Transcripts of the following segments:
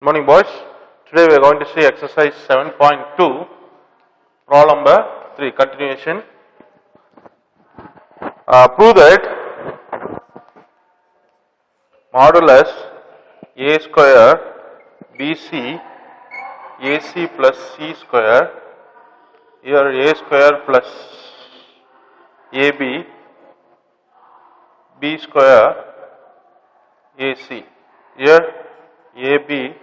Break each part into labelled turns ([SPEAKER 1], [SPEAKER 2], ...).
[SPEAKER 1] Morning boys, today we are going to see exercise 7.2, problem number 3, continuation. Prove that modulus a square bc ac plus c square, here a square plus ab b square ac, here ab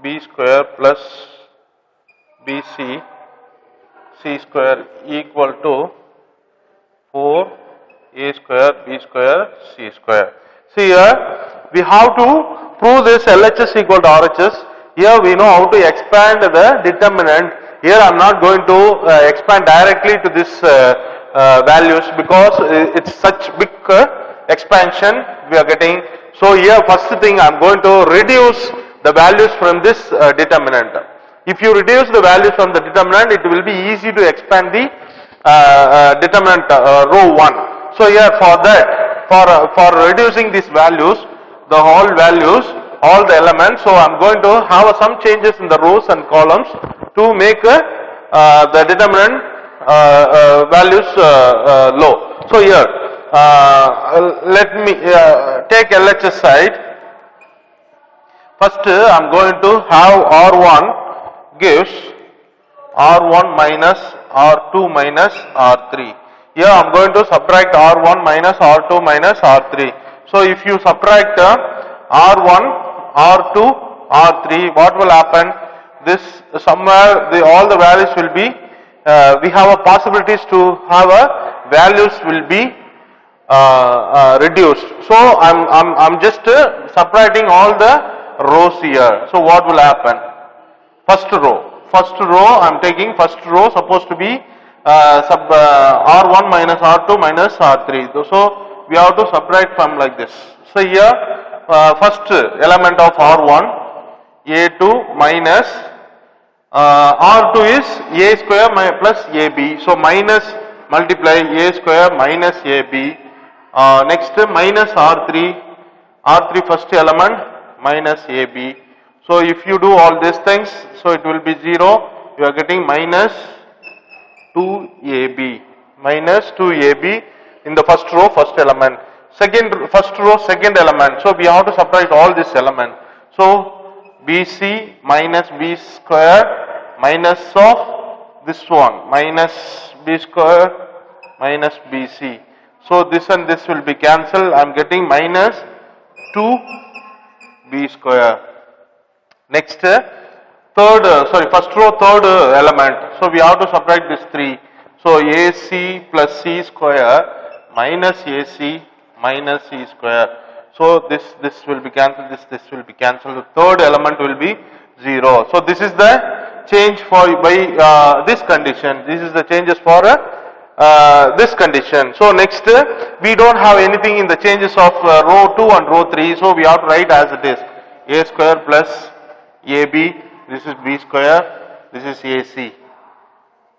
[SPEAKER 1] b square plus bc c square equal to 4 a square b square c square. See here we have to prove this LHS equal to RHS. Here we know how to expand the determinant. Here I am not going to expand directly to this values because it's such big expansion we are getting. So here first thing I am going to reduce the values from this determinant. If you reduce the values from the determinant, it will be easy to expand the determinant row 1. So here for that, for reducing these values, the whole values, all the elements, so I am going to have some changes in the rows and columns to make the determinant values low. So here, let me take LHS side. First, I am going to have R1 gives R1 minus R2 minus R3. Here I am going to subtract R1 minus R2 minus R3. So if you subtract R1, R2, R3, what will happen? This somewhere all the values will be, we have a possibilities to have a values will be reduced. So I'm just subtracting all the rows here. So what will happen? First row I am taking first row supposed to be R1 minus R2 minus R3. So we have to subtract from like this. So here first element of R1 A2 minus R2 is A square plus AB. So minus multiply A square minus AB. Next minus R3 first element minus AB. So if you do all these things, so it will be 0, you are getting minus 2AB, in the first row, first element. First row, second element. So we have to subtract all this element. So BC minus B square minus of this one, minus B square minus BC. So this and this will be cancelled. I am getting minus 2B square. Next, first row, third element. So we have to subtract this 3. So AC plus C square minus AC minus C square. So this will be cancelled. This will be cancelled. The third element will be 0. So this is the change by this condition. This is the changes for this condition. So next, we don't have anything in the changes of row 2 and row 3. So we have to write as it is. A square plus AB, this is B square, this is AC.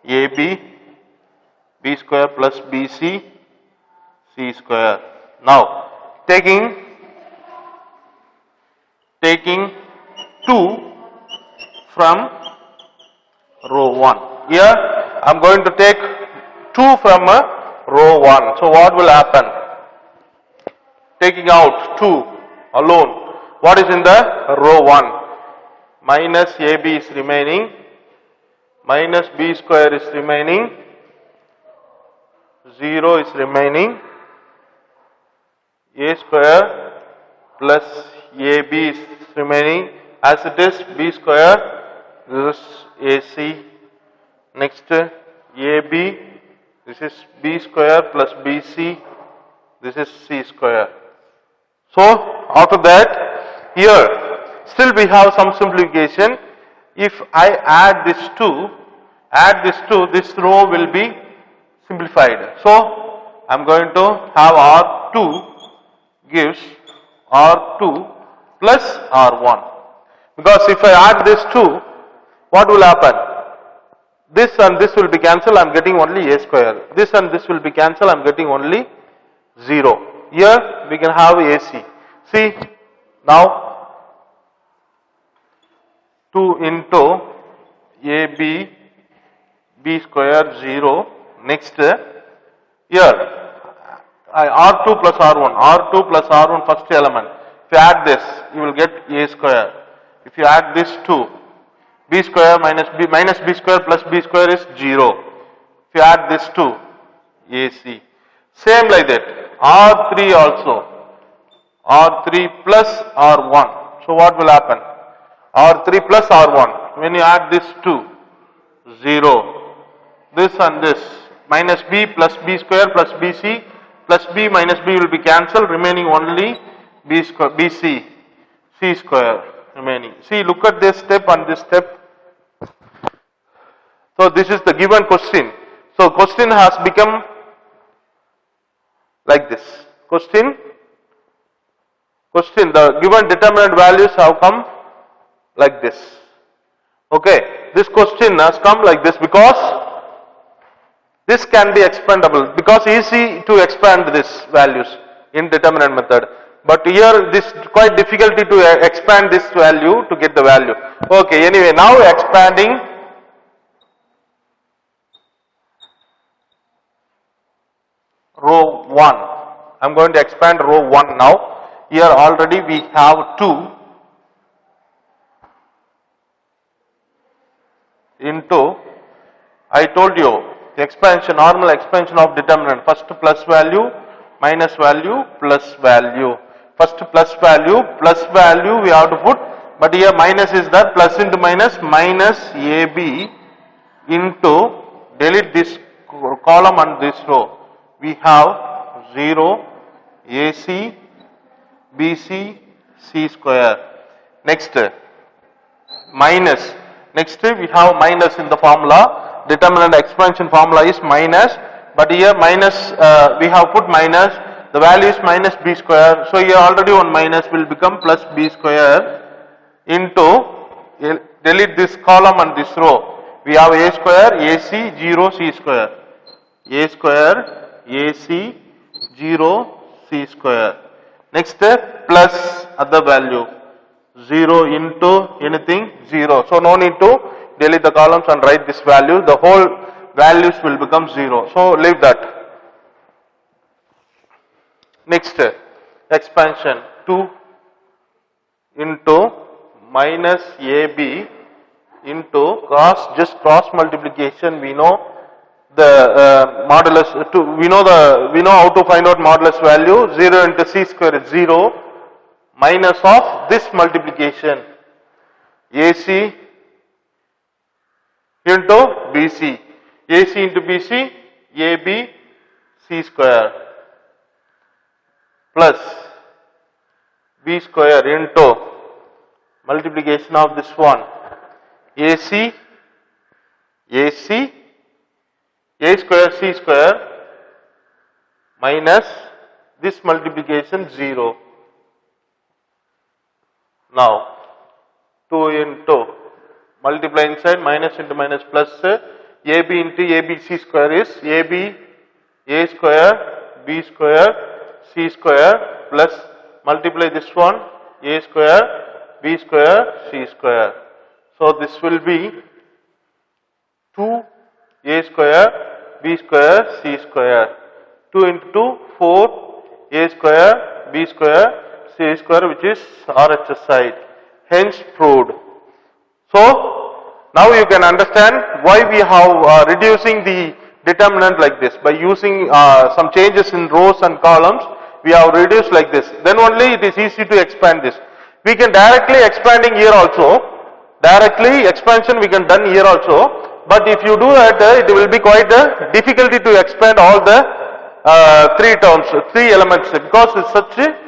[SPEAKER 1] AB, B square plus BC, C square. Now, taking 2 from row 1. Here, I am going to take 2 from row 1. So, what will happen? Taking out 2 alone. What is in the row 1? Minus AB is remaining, minus B square is remaining, 0 is remaining, A square plus AB is remaining as it is, B square, this is AC, next AB, this is B square plus BC, this is C square. So after that, here still we have some simplification. If I add this 2, this row will be simplified. So I am going to have R2 gives R2 plus R1. Because if I add this 2, what will happen? This and this will be cancelled, I am getting only A square. This and this will be cancelled, I am getting only 0. Here we can have AC. See, now 2 into AB B square 0. Next here R2 plus R1, R2 plus R1 first element. If you add this, you will get A square. If you add this 2, B square minus B square plus B square is 0. If you add this 2, AC. Same like that, R3 also, R3 plus R1. So what will happen? R3 plus R1. When you add this 2, 0. This and this, minus B plus B square plus BC plus B minus B will be cancelled, remaining only B square, BC, C square remaining. See, look at this step and this step. So this is the given question. So question has become like this. Question, the given determinant values have come like this. Okay, this question has come like this because this can be expandable, because easy to expand this values in determinant method. But here this quite difficulty to expand this value to get the value. Okay, anyway, now expanding row 1. I am going to expand row 1 now. Here already we have 2 into, I told you, the expansion, normal expansion of determinant, first plus value, minus value, plus value. First plus value we have to put, but here minus is that, plus into minus, minus AB into, delete this column and this row. We have 0, AC, BC, C square. Next, minus. Next we have minus in the formula. Determinant expansion formula is minus, but here minus, we have put minus, the value is minus B square. So here already one minus will become plus B square into, delete this column and this row. We have A square, AC, 0, C square. A square, AC, 0, C square. Next plus other value, 0 into anything, 0. So no need to delete the columns and write this value, the whole values will become 0. So leave that. Next, expansion 2 into minus AB into just cross multiplication. We know the modulus, we know how to find out modulus value. 0 into C square is 0, minus of this multiplication, AC into BC, AC into BC, AB, C square, plus B square into multiplication of this one, AC, AC, A square, C square, minus this multiplication 0. Now 2 into multiply inside, minus into minus, plus AB into ABC square is AB, A square, B square, C square, plus multiply this one, A square, B square, C square. So this will be 2 A square, B square, C square. 2 into 2, 4, A square, B square, C square, which is RHS side. Hence proved. So now you can understand why we have reducing the determinant like this. By using some changes in rows and columns, we have reduced like this. Then only it is easy to expand this. We can directly expanding here also. Directly expansion we can done here also. But if you do that, it will be quite difficulty to expand all the 3 terms, 3 elements, because it's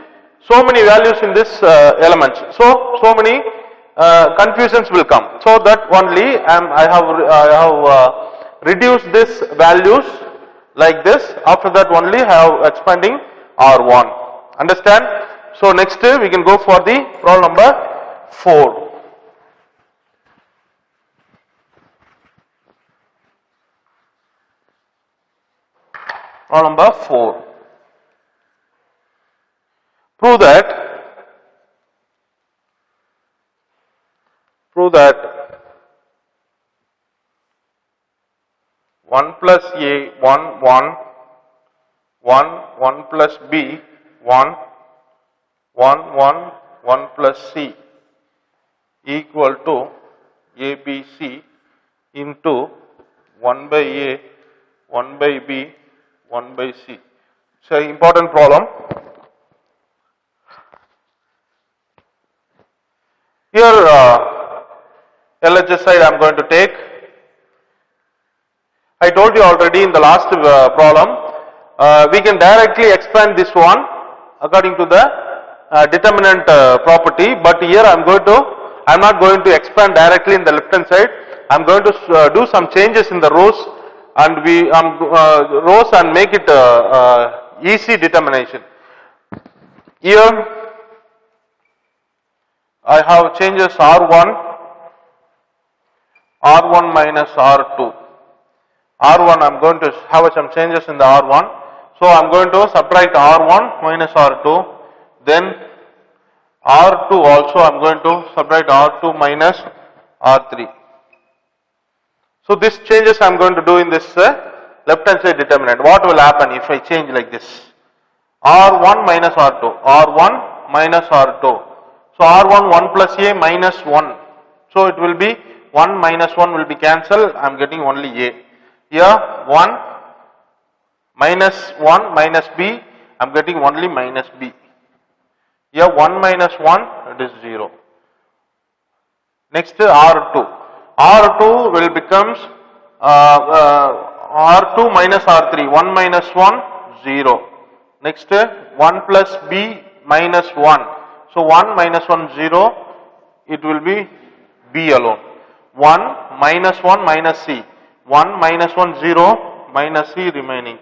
[SPEAKER 1] so many values in this elements. So many confusions will come. So that only I have reduced this values like this. After that only I have expanding R1. Understand? So next we can go for the problem number 4. Problem number 4. Prove that prove that 1 plus A 1 1 1 1 plus B 1 1 1 1 plus C equal to ABC into 1 by A 1 by B 1 by C. It's an important problem. Here LHS side I am going to take. I told you already in the last problem, we can directly expand this one according to the determinant property, but here I am not going to expand directly in the left hand side. I am going to do some changes in the rows and rows and make it easy determination. Here I have changes R1 minus R2. R1 I am going to have some changes in the R1. So I am going to subtract R1 minus R2. Then R2 also I am going to subtract R2 minus R3. So these changes I am going to do in this left hand side determinant. What will happen if I change like this? R1 minus R2. R1 minus R2. So R1 1 plus A minus 1. So it will be 1 minus 1 will be cancelled. I am getting only A. Here 1 minus 1 minus B, I am getting only minus B. Here 1 minus 1, it is 0. Next R2. R2 will becomes R2 minus R3, 1 minus 1, 0. Next 1 plus B minus 1. So 1 minus 1, 0, it will be B alone. 1 minus 1 minus C. 1 minus 1 0 minus C remaining.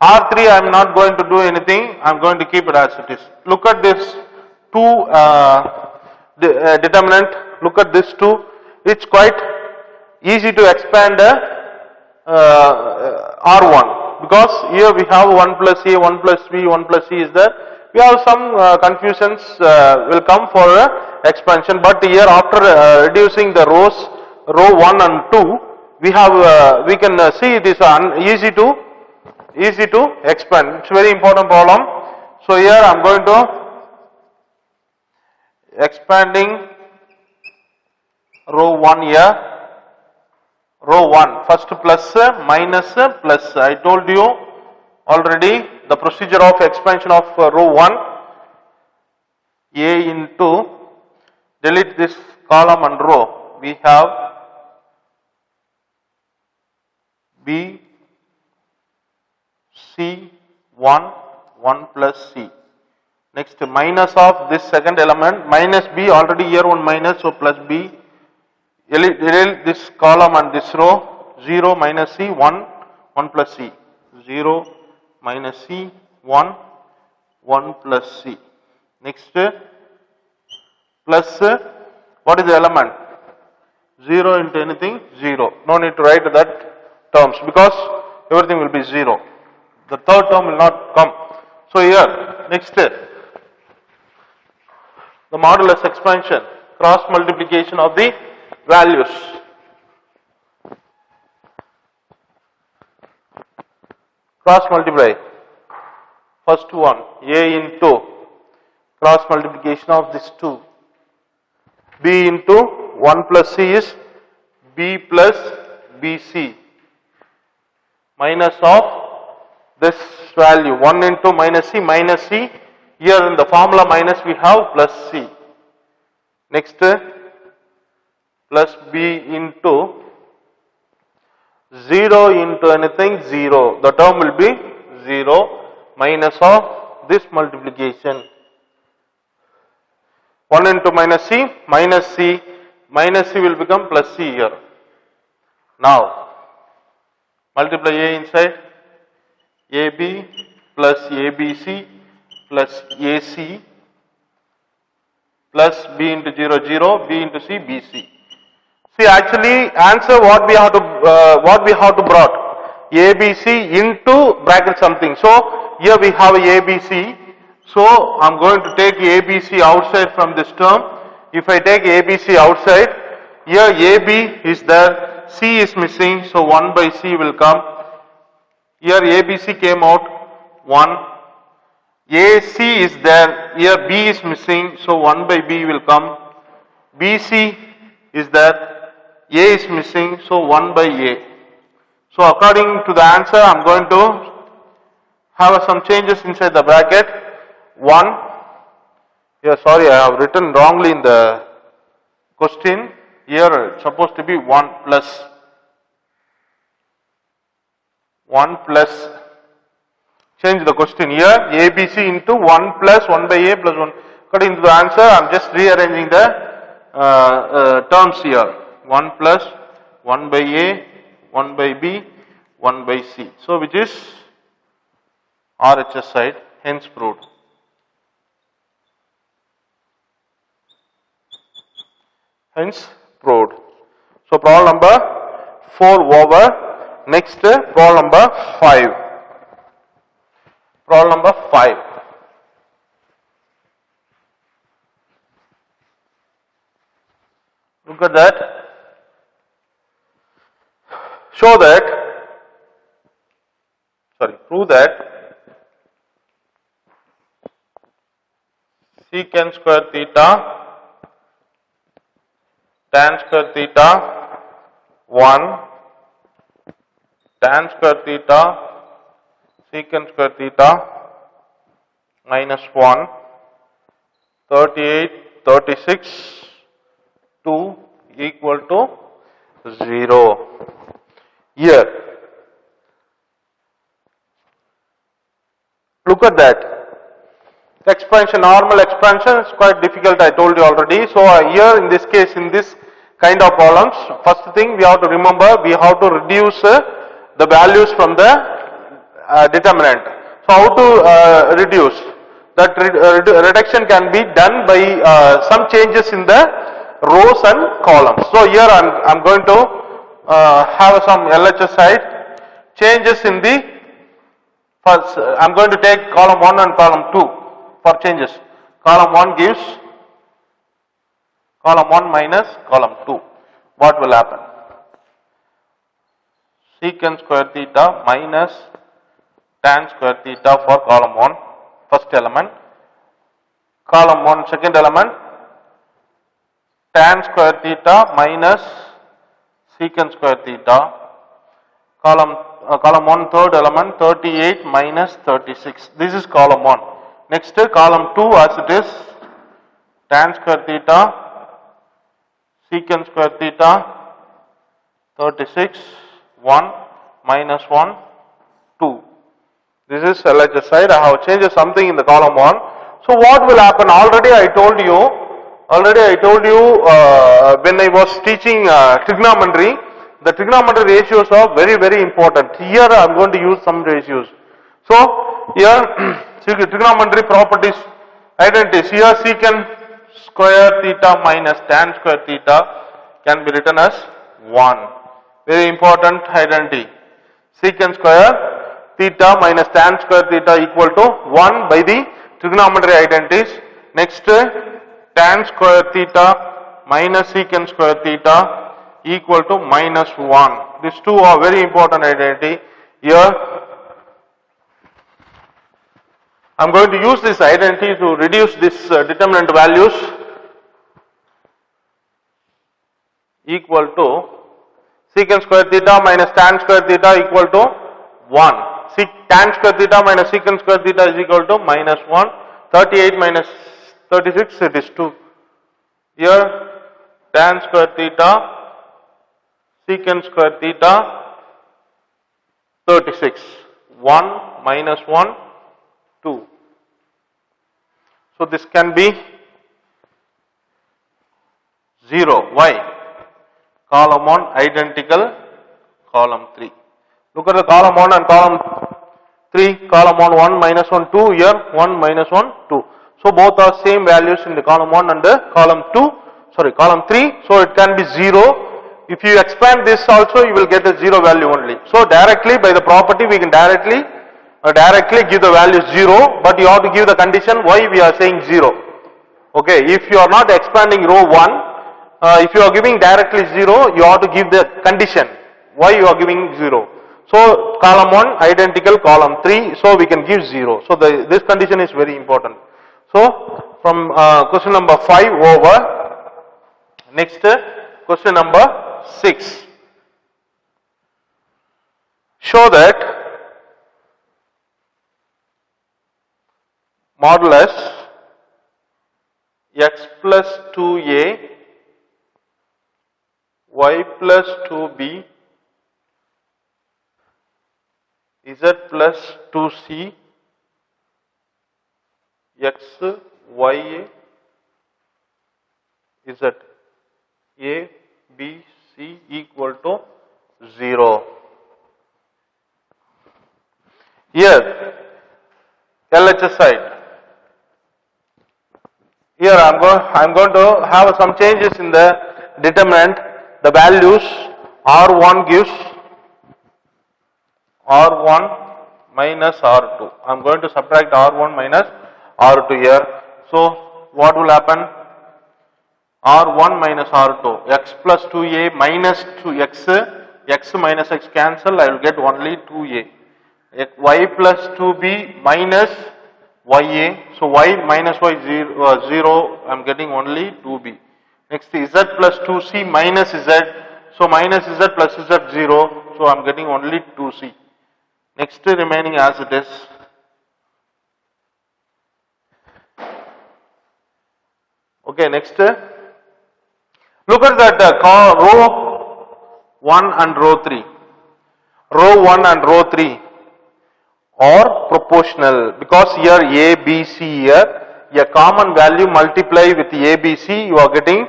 [SPEAKER 1] R3 I am not going to do anything, I am going to keep it as it is. Look at this two determinant, look at this two, it is quite easy to expand R1 because here we have 1 plus A, 1 plus B, 1 plus C is there. We have some confusions will come for expansion, but here after reducing the rows, row 1 and 2, we have we can see it is easy to expand. It's a very important problem. So here I am going to expanding row 1 here, row 1 first plus minus plus. I told you already the procedure of expansion of row 1. A into delete this column and row, we have B C 1 1 plus C. Next minus of this second element, minus B, already here one minus, so plus B. Delete this column and this row, 0 minus C 1 1 plus C, 0 minus C 1 1 plus C. Next plus what is the element? 0 into anything, 0. No need to write that terms because everything will be 0. The third term will not come. So here next the modulus expansion, cross multiplication of the values. Cross multiply. First one A into cross multiplication of this 2. B into 1 plus C is B plus BC minus of this value 1 into minus C. Here in the formula minus we have plus C. Next plus B into 0 into anything 0. The term will be 0 minus of this multiplication. 1 into minus C will become plus C here. Now multiply A inside, AB plus ABC plus AC plus B into 0 0, B into C BC. See, actually answer what we have to brought, ABC into bracket something. So here we have ABC. So I am going to take ABC outside from this term. If I take ABC outside, Here AB is there, C is missing, so 1 by C will come. Here ABC came out 1. AC is there, here B is missing, so 1 by B will come. BC is there, A is missing, so 1 by A. So according to the answer, I am going to have some changes inside the bracket. 1, here sorry I have written wrongly in the question. Here it's supposed to be 1 plus 1 plus, change the question here, ABC into 1 plus 1 by A plus 1. According to the answer, I am just rearranging the terms here. 1 plus 1 by A, 1 by B, 1 by C. So which is RHS side, hence proved. Hence proved. So problem number 4 over. Next problem number 5. Problem number 5. Look at that. Show that, prove that secant square theta tan square theta 1 tan square theta secant square theta minus 1 38 36 2 equal to 0. Here look at that. Expansion, normal expansion is quite difficult, I told you already. So here in this case, in this kind of problems, first thing we have to remember, we have to reduce the values from the determinant. So how to reduce? That reduction can be done by some changes in the rows and columns. So here I am going to have some LHS side changes in the first. I am going to take column 1 and column 2 for changes. Column 1 gives column 1 minus column 2. What will happen? Secant square theta minus tan square theta for column 1, first element. Column 1, second element, tan square theta minus secant square theta. Column 1, third element, 38 minus 36. This is column 1. Next, column 2 as it is, tan square theta secant square theta 36 1 minus 1 2. This is LHS side. I have changed something in the column 1. So what will happen? Already I told you when I was teaching trigonometry, the trigonometry ratios are very, very important. Here I am going to use some ratios. So here trigonometry properties, identities. Here secant square theta minus tan square theta can be written as 1. Very important identity. Secant square theta minus tan square theta equal to 1 by the trigonometry identities. Next, tan square theta minus secant square theta equal to minus 1. These two are very important identity. Here I am going to use this identity to reduce this determinant values equal to secant square theta minus tan square theta equal to 1. Tan square theta minus secant square theta is equal to minus 1. 38 minus 36, it is 2. Here tan square theta secant square theta 36. 1 minus 1 2. So this can be 0. Why? Column 1 identical, column 3. Look at the column 1 and column 3. Column 1 1 minus 1 2. Here 1 minus 1 2. So both are same values in the column 1 and the column 3. So it can be 0. If you expand this also, you will get a 0 value only. So directly by the property we can directly give the value 0, but you have to give the condition why we are saying 0. Okay, if you are not expanding row 1, if you are giving directly 0, you have to give the condition. Why you are giving 0? So column 1 identical, column 3, so we can give 0. So this condition is very important. So from question number 5 over, next question number 6. Show that modulus x plus 2a y plus 2b z plus 2c x y z a b c equal to 0. Here LHS side. Here I am going to have some changes in the determinant. The values R1 gives R1 minus R2. I am going to subtract R1 minus R2 here. So what will happen? R1 minus R2, x plus 2a minus 2x, x minus x cancel, I will get only 2a. Y plus 2b minus ya, so y minus y 0, I am getting only 2b. Next z plus 2c minus z, so minus z plus z 0, so I am getting only 2c. Next remaining as it is. Okay, next. Look at that row 1 and row 3. Row 1 and row 3 are proportional because here A, B, C here, a common value multiply with A, B, C, you are getting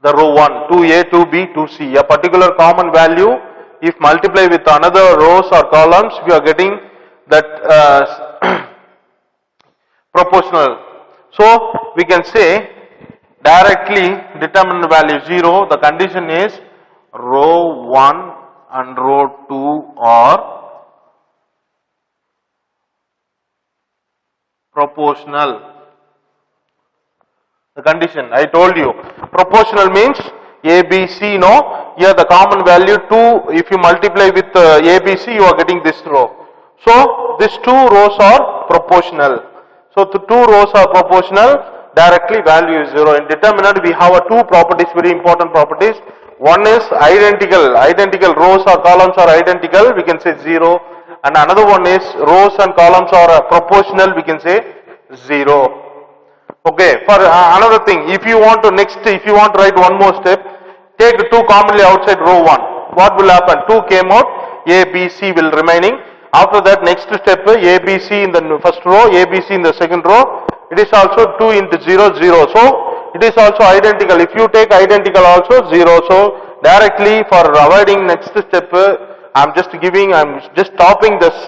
[SPEAKER 1] the row 1, 2A, 2B, 2C. A particular common value, if multiply with another rows or columns, we are getting that proportional. So we can say directly determine value 0, the condition is row 1 and row 2 are proportional. The condition I told you, proportional means A, B, C, no, here the common value 2, if you multiply with A, B, C, you are getting this row. So these two rows are proportional. So the two rows are proportional, directly value is 0. In determinant we have two properties, very important properties. One is identical rows or columns are identical, we can say 0. And another one is rows and columns are proportional, we can say 0. Okay, for another thing, if you want to write one more step, take 2 commonly outside row 1. What will happen? 2 came out, A, B, C will remaining. After that, next step, A, B, C in the first row, A, B, C in the second row. It is also 2 into 0, 0. So, it is also identical. If you take identical also 0. So, directly for avoiding next step, I am just stopping this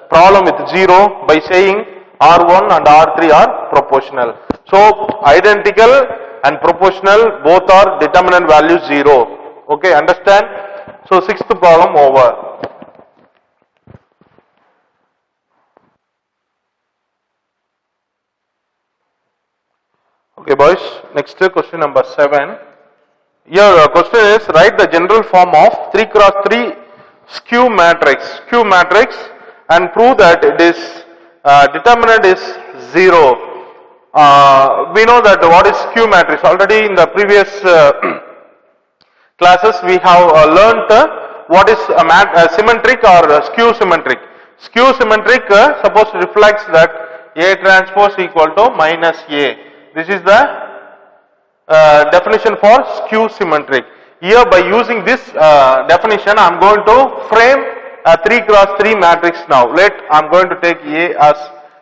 [SPEAKER 1] problem with 0 by saying R1 and R3 are proportional. So, identical and proportional both are determinant value 0. Okay, understand? So, 6th problem over. Okay boys, next question number 7. Your question is write the general form of 3 cross 3 skew matrix and prove that it is determinant is 0. We know that what is skew matrix. Already in the previous classes we have learnt what is a symmetric or skew symmetric. Skew symmetric suppose reflects that A transpose equal to minus A. This is the definition for skew symmetric. Here by using this definition I am going to frame a 3 cross 3 matrix now. I am going to take A as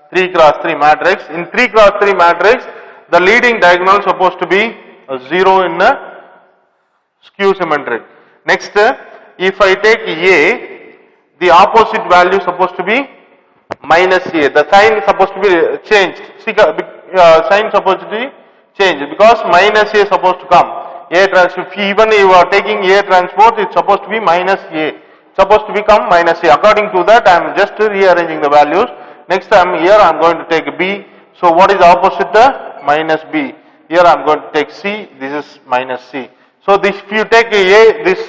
[SPEAKER 1] 3 cross 3 matrix. In 3 cross 3 matrix, the leading diagonal is supposed to be 0 in the skew symmetric. Next, if I take A, the opposite value is supposed to be minus A. The sign is supposed to be changed. Sign is supposed to be changed because minus A is supposed to come. A transpose, even you are taking A transpose, it is supposed to be minus A. Supposed to become minus A. According to that, I am just rearranging the values. Next time here I am going to take B. So what is opposite? Minus B. Here I am going to take C, this is minus C. So this, if you take A, this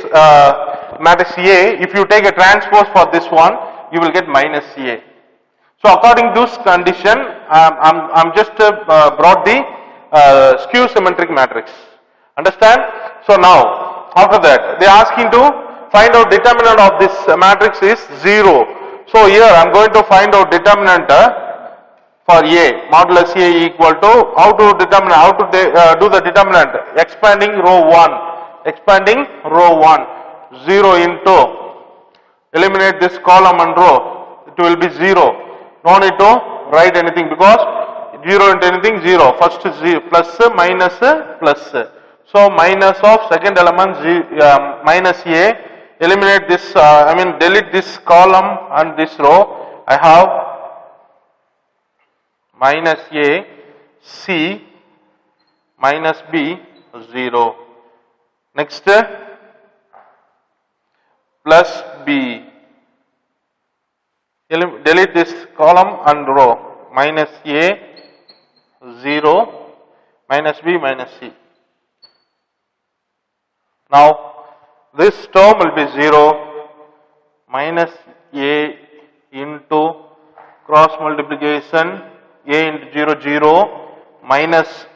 [SPEAKER 1] matrix A, if you take a transpose for this one, you will get minus CA. So according to this condition, I'm just brought the skew symmetric matrix. Understand? So now, after that, they are asking to find out determinant of this matrix is 0. So here I am going to find out determinant for A, modulus A equal to, how to determine, how to do the determinant, expanding row 1, 0 into, eliminate this column and row, it will be 0. No need to write anything because 0 into anything 0. First is 0, plus, minus, plus. So minus of second element minus A, eliminate this, delete this column and this row. I have minus A, C, minus B, 0. Next, plus B. Delete this column and row. Minus A, 0, minus B, minus C. Now, this term will be 0, minus A into cross multiplication, A into 0, 0, minus,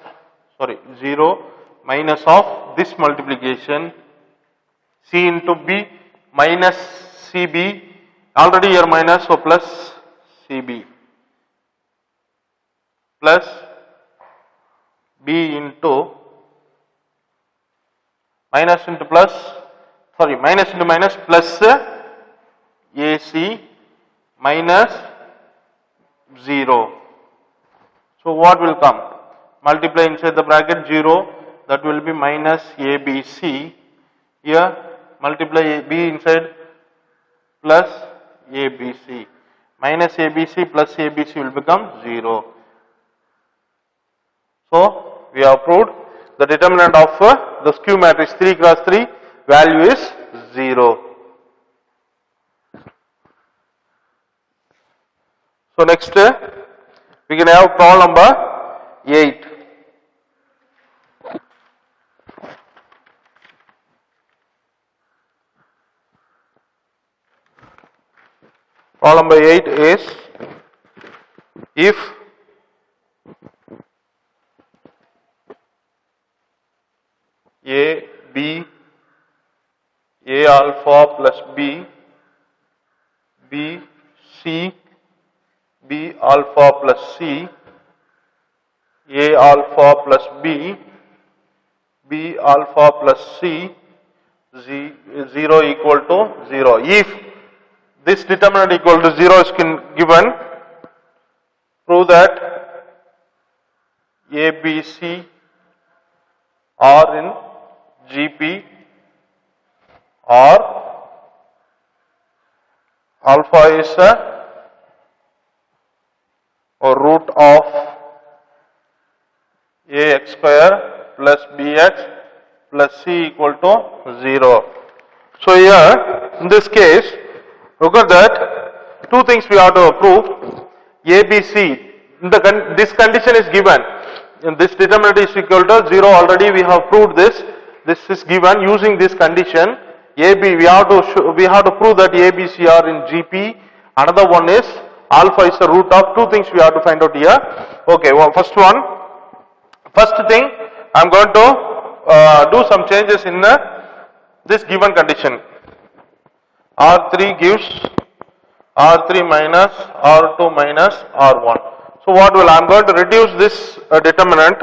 [SPEAKER 1] 0, minus of this multiplication, C into B, minus CB, already here minus, so plus CB, plus B into minus into plus, minus into minus, plus AC minus 0. So what will come? Multiply inside the bracket 0, that will be minus ABC. Here multiply B inside plus ABC. Minus ABC plus ABC will become 0. So we have proved the determinant of the skew matrix 3 cross 3 value is 0. So next we can have problem number 8. Problem number 8 is, if A, B, A alpha plus B, B, C, B alpha plus C, A alpha plus B, B alpha plus C, 0 equal to 0. If this determinant equal to 0 is given, prove that A, B, C are in GP, or alpha is a root of ax square plus bx plus c equal to 0. So here in this case, look at that, two things we have to prove. ABC, this condition is given, and this determinant is equal to 0. Already we have proved this. This is given using this condition. AB, we have to prove that ABC are in GP. Another one is alpha is the root of, two things we have to find out here. Okay, well, first thing, I am going to do some changes in this given condition. R3 gives R3 minus R2 minus R1. So what will, I am going to reduce this determinant.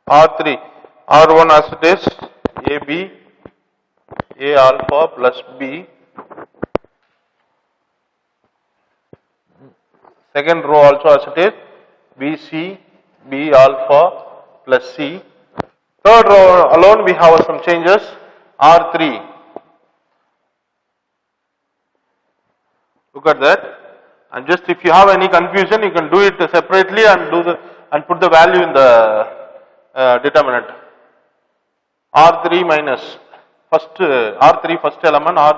[SPEAKER 1] R3, R1 as it is, AB, A alpha plus B. Second row also as it is, BC, B alpha plus C. Third row alone we have some changes, R3. Look at that. And just if you have any confusion, you can do it separately and put the value in the determinant. R3 minus R3 first element, A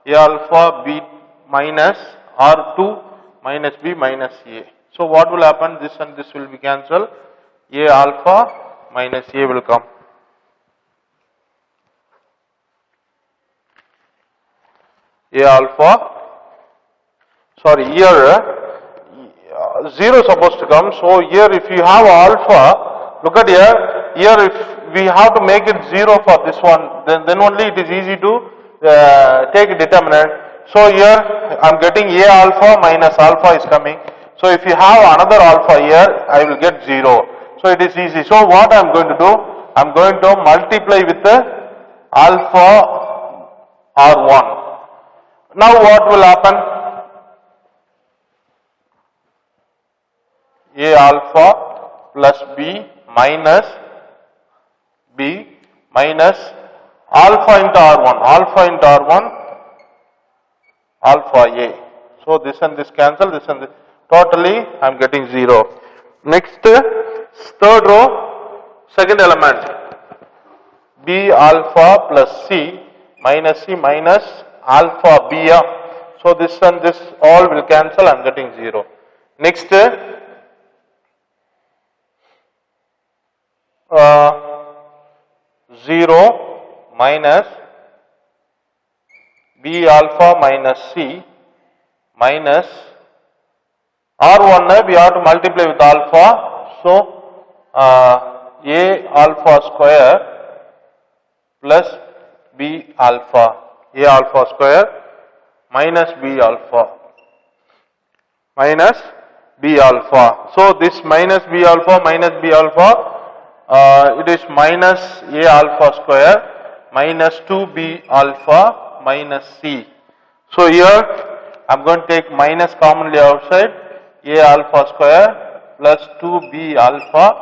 [SPEAKER 1] alpha B minus R2 minus B minus A. So what will happen? This and this will be cancelled. A alpha minus A will come. A alpha, sorry, here 0 is supposed to come. So here if you have alpha, look at here if we have to make it 0 for this one, then only it is easy to take a determinant. So here I am getting A alpha minus alpha is coming. So if you have another alpha here, I will get 0. So it is easy. So what I am going to do? I am going to multiply with the alpha R1. Now what will happen? A alpha plus B minus alpha into R1, alpha into R1, alpha A. So this and this cancel, this and this. Totally I am getting 0. Next, third row, second element, B alpha plus C minus alpha B. So this and this all will cancel, I am getting 0. Next, 0 minus B alpha minus C minus R1 we have to multiply with alpha. So A alpha square plus B alpha. A alpha square minus B alpha. Minus B alpha. So this minus B alpha, it is minus A alpha square minus 2B alpha minus C. So here I am going to take minus commonly outside, A alpha square plus 2B alpha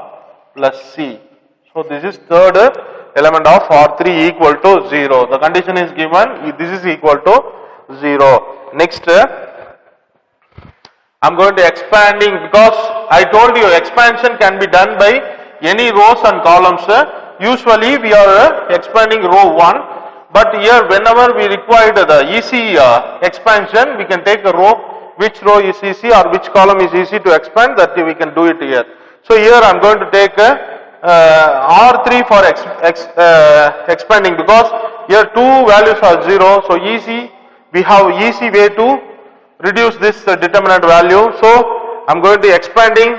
[SPEAKER 1] plus C. So this is third element of R3 equal to 0. The condition is given, this is equal to 0. Next, I am going to expanding, because I told you expansion can be done by any rows and columns. Usually we are expanding row 1, but here whenever we require the EC expansion, we can take a row, which row is EC or which column is EC to expand, that we can do it here. So here I am going to take R3 for expanding, because here two values are 0. So EC, we have easy way to reduce this determinant value. So I am going to expanding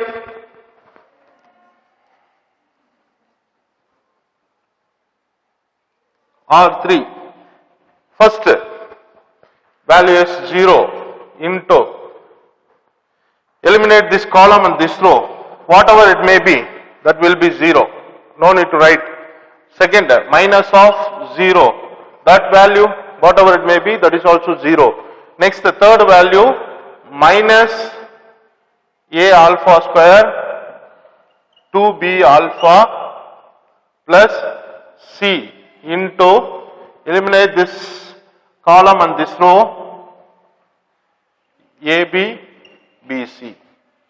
[SPEAKER 1] R3. First value is 0 into, eliminate this column and this row, whatever it may be, that will be 0. No need to write. Second, minus of 0, that value, whatever it may be, that is also 0. Next, the third value, minus A alpha square 2B alpha plus C into, eliminate this column and this row, AB, BC.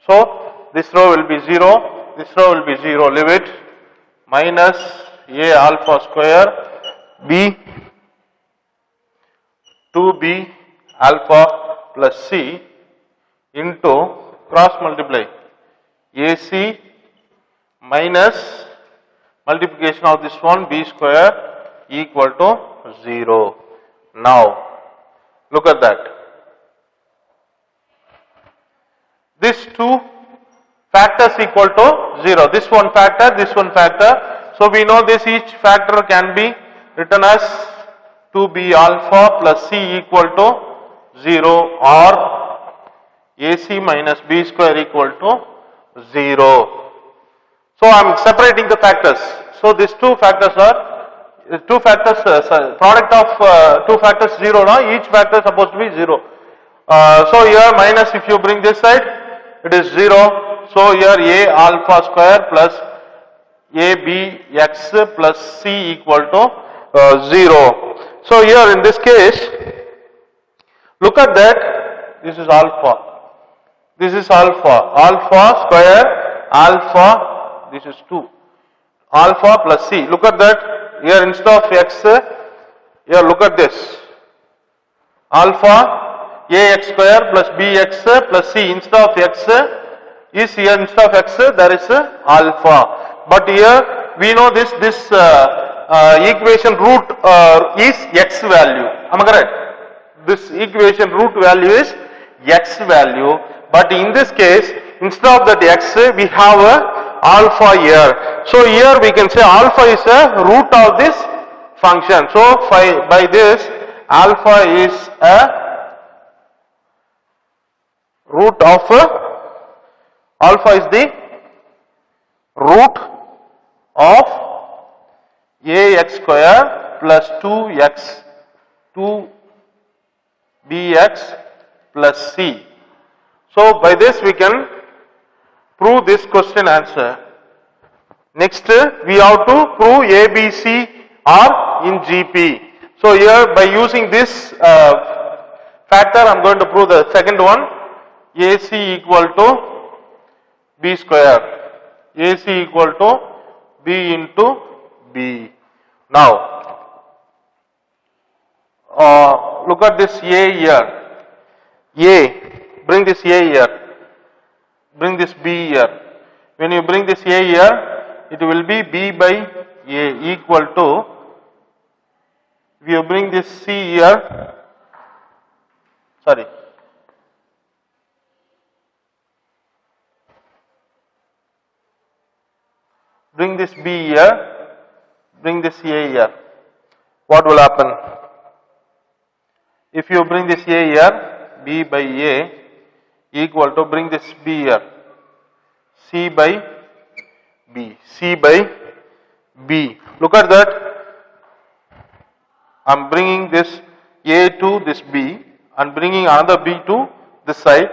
[SPEAKER 1] So this row will be 0, this row will be 0, leave it, minus A alpha square B 2B alpha plus C into, cross multiply, AC minus multiplication of this one, B square equal to 0. Now look at that. These two factors equal to 0. This one factor, this one factor. So we know this, each factor can be written as 2B alpha plus C equal to 0, or AC minus B square equal to 0. So I am separating the factors. So these two factors are product of two factors 0 now, each factor is supposed to be 0. So here minus, if you bring this side, it is 0. So here A alpha square plus ABX plus C equal to 0. So here in this case, look at that, this is alpha, this is alpha square, alpha, this is 2, alpha plus C. Look at that, here instead of X, here look at this, alpha ax square plus bx plus c. Instead of x is here, instead of x there is alpha. But here we know this equation root is x value. Am I correct? This equation root value is x value. But in this case, instead of that x, we have a alpha here. So here we can say alpha is a root of this function. So by this, alpha is a root of alpha is the root of ax square plus 2bx plus c. So by this we can prove this question answer. Next we have to prove ABC are in GP. So here by using this factor I am going to prove the second one, AC equal to B square. AC equal to B into B. Now look at this A here. A, bring this A here, bring this B here. When you bring this A here, it will be B by A equal to, if you bring this C here, sorry, bring this B here, bring this A here. What will happen? If you bring this A here, B by A equal to, bring this B here, C by B, C by B. Look at that. I am bringing this A to this B and bringing another B to this side,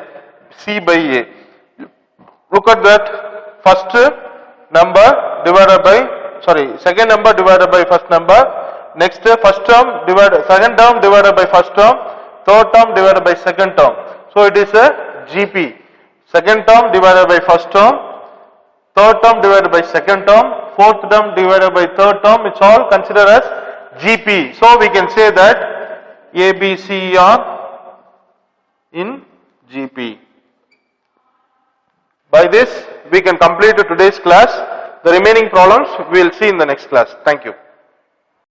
[SPEAKER 1] C by A. Look at that. First number divided by, sorry, second number divided by first number. Next first term divided, second term divided by first term, third term divided by second term. So it is a GP. Second term divided by first term, third term divided by second term, fourth term divided by third term, it's all considered as GP. So we can say that ABC are in GP. By this we can complete today's class. The remaining problems we will see in the next class. Thank you.